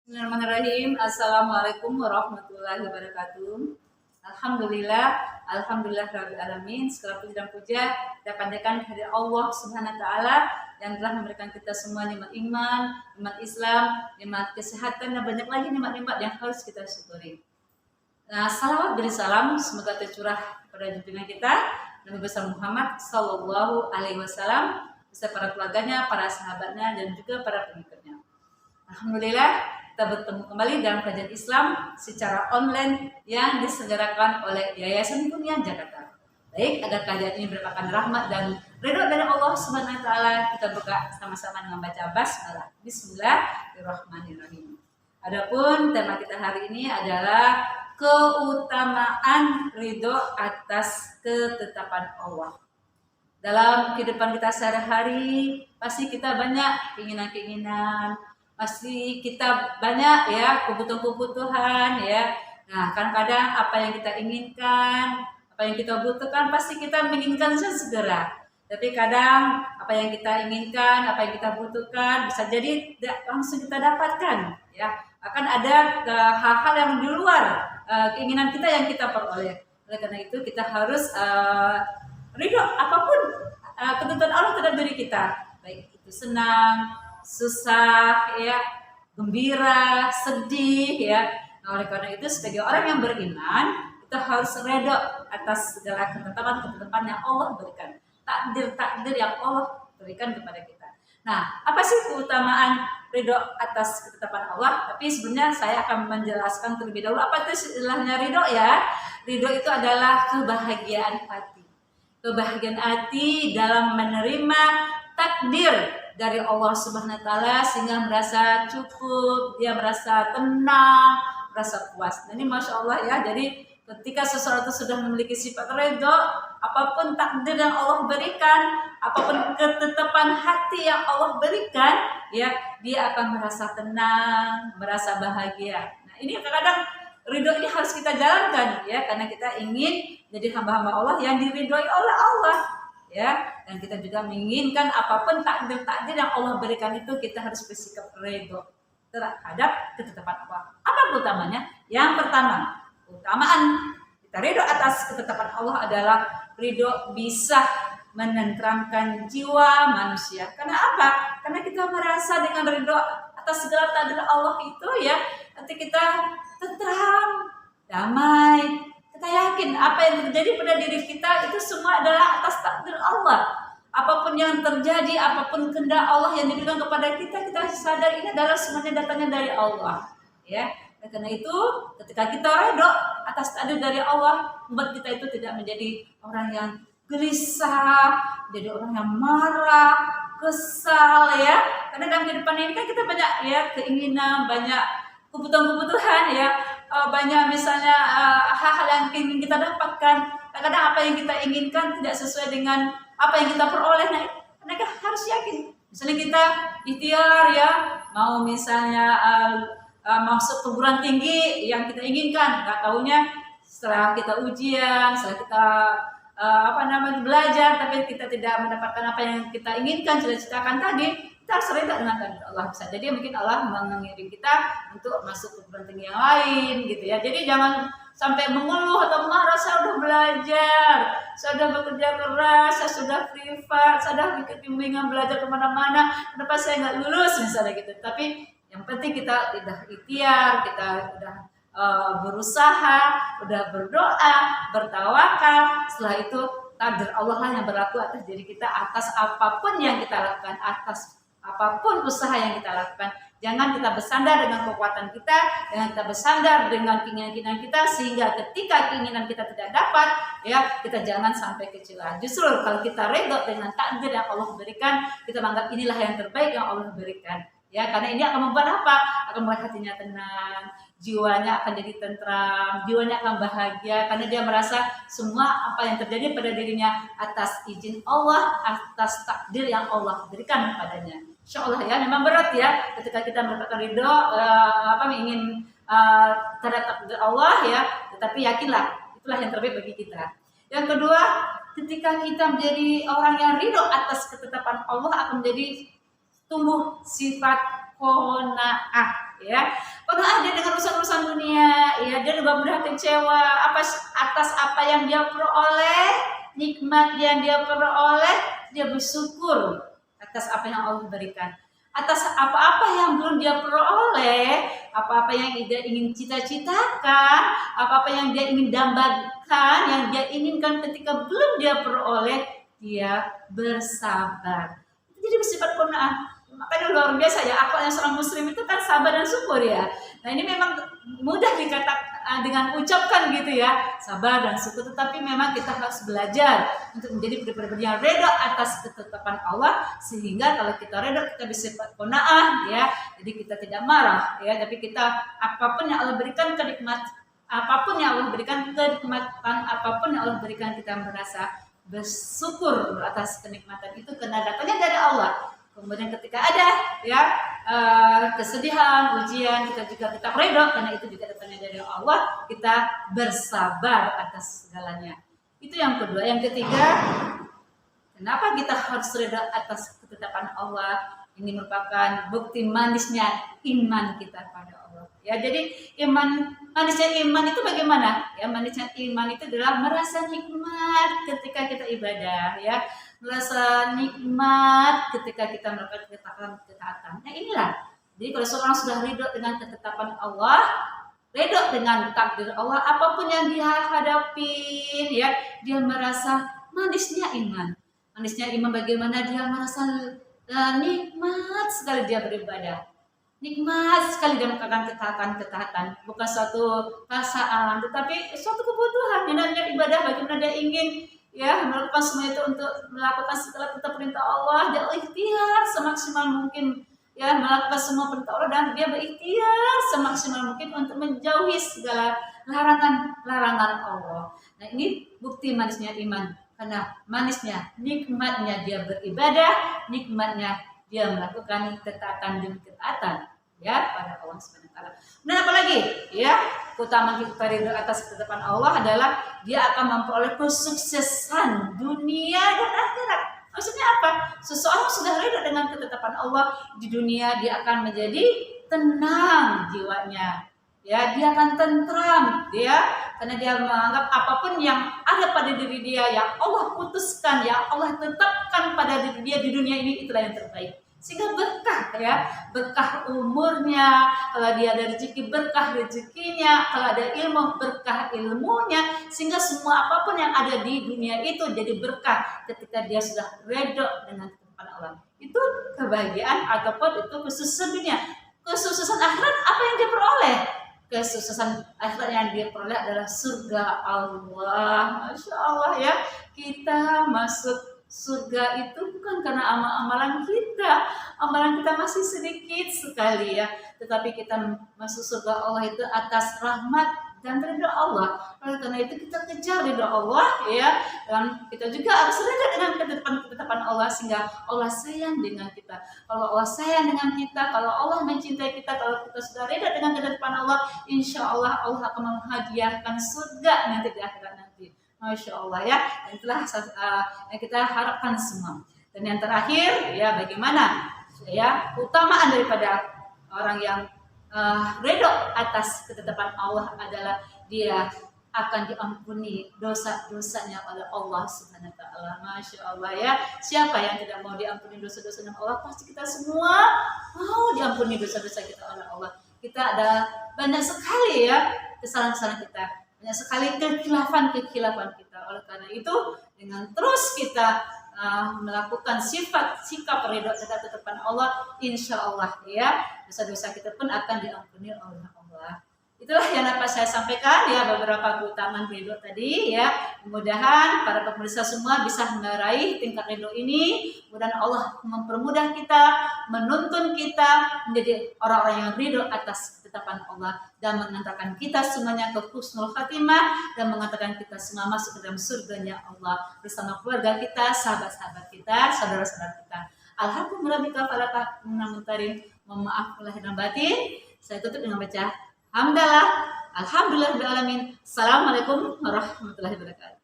Bismillahirrahmanirrahim. Assalamualaikum warahmatullahi wabarakatuh. Alhamdulillah alamin. Segala puji dan puja kita panjatkan kehadirat Allah Subhanahu wa taala yang telah memberikan kita semua nikmat iman, nikmat Islam, nikmat kesehatan dan banyak lagi nikmat-nikmat yang harus kita syukuri. Nah, salawat beri salam semoga tercurah pada junjungan kita Nabi besar Muhammad sallallahu alaihi wasallam beserta para keluarganya, para sahabatnya dan juga para pengikutnya. Alhamdulillah kita bertemu kembali dalam kajian Islam secara online yang diselenggarakan oleh Yayasan Kurnia Jakarta. Baik, agar kajian ini merupakan rahmat dan ridho dari Allah Subhanahu wa taala, kita buka sama-sama dengan baca basmalah. Bismillahirrahmanirrahim. Adapun tema kita hari ini adalah keutamaan ridho atas ketetapan Allah. Dalam kehidupan kita sehari-hari pasti kita banyak keinginan-keinginan, pasti kita banyak ya kebutuhan-kebutuhan ya. Nah, kadang-kadang apa yang kita inginkan, apa yang kita butuhkan pasti kita menginginkan segera. Tapi kadang apa yang kita inginkan, apa yang kita butuhkan bisa jadi tidak langsung kita dapatkan ya. Akan ada hal-hal yang di luar keinginan kita yang kita peroleh. Oleh karena itu kita harus ridho apapun ketentuan Allah terhadap diri kita. Baik itu senang, susah ya, gembira, sedih ya. Nah, oleh karena itu sebagai orang yang beriman kita harus redho atas segala ketetapan-ketetapan yang Allah berikan, takdir-takdir yang Allah berikan kepada kita. Nah, apa sih keutamaan ridho atas ketetapan Allah? Tapi sebenarnya saya akan menjelaskan terlebih dahulu apa itu istilahnya ridho ya. Ridho itu adalah kebahagiaan hati. Kebahagiaan hati dalam menerima takdir dari Allah Subhanahu wa taala sehingga merasa cukup, dia merasa tenang, merasa puas. Nah, ini Masya Allah ya. Jadi ketika seseorang itu sudah memiliki sifat ridho, apapun takdir yang Allah berikan, apapun ketetapan hati yang Allah berikan, ya dia akan merasa tenang, merasa bahagia. Nah, ini kadang-kadang ridho ini harus kita jalankan ya, karena kita ingin jadi hamba-hamba Allah yang diridhoi oleh Allah. Ya, dan kita juga menginginkan apapun takdir-takdir yang Allah berikan itu kita harus bersikap ridho terhadap ketetapan Allah. Apa utamanya? Yang pertama, keutamaan kita ridho atas ketetapan Allah adalah ridho bisa menenteramkan jiwa manusia. Karena apa? Karena kita merasa dengan ridho atas segala takdir Allah itu ya, nanti kita tenteram, damai. Kita yakin apa yang terjadi pada diri kita itu semua adalah atas takdir Allah. Apapun yang terjadi, apapun kehendak Allah yang diberikan kepada kita, kita sadar ini adalah semuanya datangnya dari Allah. Ya, karena itu ketika kita ridho atas takdir dari Allah, membuat kita itu tidak menjadi orang yang gelisah, jadi orang yang marah, kesal ya. Karena dalam kehidupan ini kan kita banyak ya keinginan, banyak kebutuhan-kebutuhan ya. Banyak misalnya hal-hal yang ingin kita dapatkan. Kadang-kadang apa yang kita inginkan tidak sesuai dengan apa yang kita peroleh. Nah, mereka harus yakin. Misalnya kita ikhtiar ya, mau misalnya masuk perguruan tinggi yang kita inginkan, nggak taunya setelah kita ujian, setelah kita belajar, tapi kita tidak mendapatkan apa yang kita inginkan, cita-citakan tadi. Kita harus ridho dengan takdir Allah. Bisa jadi mungkin Allah mengirim kita untuk masuk ke perguruan tinggi yang lain gitu ya. Jadi jangan sampai mengeluh atau marah, saya sudah belajar, saya sudah bekerja keras, saya sudah privat, saya sudah ikut bimbingan belajar kemana-mana, kenapa saya nggak lulus misalnya gitu. Tapi yang penting kita udah ikhtiar, kita udah berusaha, udah berdoa, bertawakal. Setelah itu takdir Allah lah yang berlaku atas diri kita, atas apapun yang kita lakukan, atas apapun usaha yang kita lakukan. Jangan kita bersandar dengan kekuatan kita, jangan kita bersandar dengan keinginan-keinginan kita, sehingga ketika keinginan kita tidak dapat, ya kita jangan sampai kecewa. Justru kalau kita ridho dengan takdir yang Allah berikan, kita menganggap inilah yang terbaik yang Allah berikan. Ya, karena ini akan membuat apa? Akan membuat hatinya tenang, jiwanya akan jadi tentram, jiwanya akan bahagia karena dia merasa semua apa yang terjadi pada dirinya atas izin Allah, atas takdir yang Allah berikan padanya. Insya Allah ya, memang berat ya ketika kita mendapatkan ridho, ingin terhadap takdir Allah ya, tetapi yakinlah itulah yang terbaik bagi kita. Yang kedua, ketika kita menjadi orang yang ridho atas ketetapan Allah akan menjadi tumbuh sifat qanaah ya. urusan dunia, ya dia juga mudah kecewa atas apa yang dia peroleh, nikmat yang dia peroleh, dia bersyukur atas apa yang Allah berikan. Atas apa-apa yang belum dia peroleh, apa-apa yang dia ingin cita-citakan, apa-apa yang dia ingin dambakan, yang dia inginkan ketika belum dia peroleh, dia bersabar. Jadi bersifat qanaah. Makanya luar biasa ya, akhlaknya seorang muslim itu kan sabar dan syukur ya. Nah ini memang mudah dikatakan dengan ucapkan gitu ya, sabar dan syukur. Tetapi memang kita harus belajar untuk menjadi pribadi yang reda atas ketetapan Allah, sehingga kalau kita reda kita bersifat qanaah ya. Jadi kita tidak marah ya, tapi kita apapun yang Allah berikan kenikmatan, apapun yang Allah berikan kenikmatan, apapun yang Allah berikan, kita merasa bersyukur atas kenikmatan itu karena datangnya dari Allah. Kemudian ketika ada ya kesedihan, ujian, kita juga tetap reda karena itu juga datangnya dari Allah. Kita bersabar atas segalanya. Itu yang kedua. Yang ketiga, kenapa kita harus reda atas ketetapan Allah? Ini merupakan bukti manisnya iman kita pada Allah. Ya, jadi manisnya iman itu bagaimana? Ya, manisnya iman itu adalah merasa nikmat ketika kita ibadah, ya. Merasa nikmat ketika kita melakukan ketaatan. Nah inilah. Jadi kalau seorang sudah ridho dengan ketetapan Allah, ridho dengan takdir Allah, apapun yang dia hadapin, ya, dia merasa manisnya iman. Manisnya iman bagaimana dia merasa nikmat sekali dia beribadah. Nikmat sekali dia melakukan ketaatan. Bukan suatu perasaan, tetapi suatu kebutuhan. Namanya ibadah, bagaimana dia ingin ya melakukan semua itu untuk melakukan segala perintah Allah. Dia ikhtiar semaksimal mungkin ya melakukan semua perintah Allah, dan dia berikhtiar semaksimal mungkin untuk menjauhi segala larangan Allah. Nah ini bukti manisnya iman, karena manisnya, nikmatnya dia beribadah, nikmatnya dia melakukan ketaatan demi ketaatan ya pada Allah Subhanahu wa taala. Dan apalagi ya, keutamaan kita ridho atas ketetapan Allah adalah dia akan memperoleh kesuksesan dunia dan akhirat. Maksudnya apa? Seseorang sudah ridho dengan ketetapan Allah di dunia, dia akan menjadi tenang jiwanya. Ya, dia akan tentram, karena dia menganggap apapun yang ada pada diri dia, yang Allah putuskan, yang Allah tetapkan pada diri dia di dunia ini, itulah yang terbaik. Sehingga berkah ya, berkah umurnya, kalau dia ada rezeki berkah rezekinya, kalau ada ilmu berkah ilmunya, sehingga semua apapun yang ada di dunia itu jadi berkah ketika dia sudah redho dengan ketetapan Allah. Itu kebahagiaan ataupun itu kesuksesan dunia. Kesuksesan akhirat apa yang dia peroleh? Kesuksesan akhirat yang dia peroleh adalah surga Allah. Masya Allah ya, kita masuk surga itu bukan karena amalan kita masih sedikit sekali ya, tetapi kita masuk surga Allah itu atas rahmat dan ridha Allah. Oleh karena itu kita kejar ridha Allah ya, dan kita juga harus ridha dengan ketetapan Allah, sehingga Allah sayang dengan kita. Kalau Allah sayang dengan kita, kalau Allah mencintai kita, kalau kita sudah ridha dengan ketetapan Allah, insya Allah Allah akan menghadiahkan surga nanti di akhirat nanti. Masya Allah ya, dan itulah yang kita harapkan semua. Dan yang terakhir ya, bagaimana ya keutamaan daripada orang yang ridho atas ketetapan Allah adalah dia akan diampuni dosa-dosanya oleh Allah Subhanahu wa taala. Masya Allah ya, siapa yang tidak mau diampuni dosa-dosanya Allah? Pasti kita semua mau diampuni dosa-dosa kita oleh Allah. Kita ada banyak sekali ya kesalahan-kesalahan kita, banyak sekali kekhilafan kita. Oleh karena itu, dengan terus kita melakukan sikap ridho terhadap ketetapan Allah, insya Allah ya dosa-dosa kita pun akan diampuni oleh Allah. Itulah yang dapat saya sampaikan ya, beberapa keutamaan ridho tadi ya. Mudah-mudahan para pemirsa semua bisa meraih tingkat ridho ini. Mudah-mudahan Allah mempermudah kita, menuntun kita menjadi orang-orang yang ridho atas ketetapan Allah, dan mengantarkan kita semuanya ke husnul khatimah, dan mengantarkan kita semua masuk ke dalam surganya Allah bersama keluarga kita, sahabat-sahabat kita, saudara-saudara kita. Alhamdulillah bika falakah menamutarin. Mohon maaf lahir dan batin. Saya tutup dengan baca Alhamdulillah, alhamdulillah. Assalamualaikum warahmatullahi wabarakatuh.